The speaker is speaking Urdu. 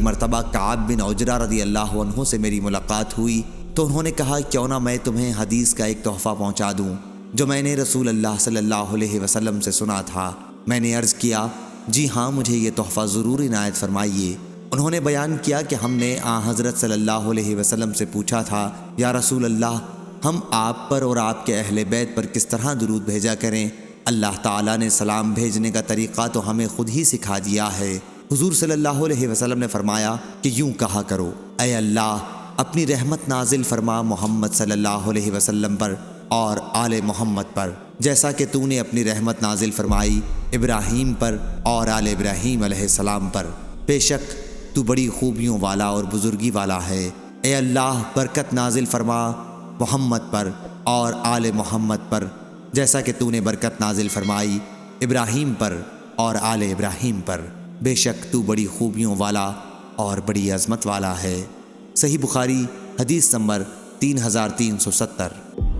مرتبہ کعب بن عجرہ رضی اللہ عنہ سے میری ملاقات ہوئی تو انہوں نے کہا کیوں نہ میں تمہیں حدیث کا ایک تحفہ پہنچا دوں جو میں نے رسول اللہ صلی اللہ علیہ وسلم سے سنا تھا۔ میں نے عرض کیا جی ہاں، مجھے یہ تحفہ ضرور عنایت فرمائیے۔ انہوں نے بیان کیا کہ ہم نے حضرت صلی اللہ علیہ وسلم سے پوچھا تھا یا رسول اللہ، ہم آپ پر اور آپ کے اہل بیت پر کس طرح درود بھیجا کریں؟ اللہ تعالیٰ نے سلام بھیجنے کا طریقہ تو ہمیں خود ہی سکھا دیا ہے۔ حضور صلی اللہ علیہ وسلم نے فرمایا کہ یوں کہا کرو، اے اللہ اپنی رحمت نازل فرما محمد صلی اللہ علیہ وسلم پر اور آل محمد پر، جیسا کہ تو نے اپنی رحمت نازل فرمائی ابراہیم پر اور آل ابراہیم علیہ السلام پر۔ بے شک تو بڑی خوبیوں والا اور بزرگی والا ہے۔ اے اللہ برکت نازل فرما محمد پر اور آل محمد پر، جیسا کہ تو نے برکت نازل فرمائی ابراہیم پر اور آل ابراہیم پر۔ بے شک تو بڑی خوبیوں والا اور بڑی عظمت والا ہے۔ صحیح بخاری حدیث نمبر 3370۔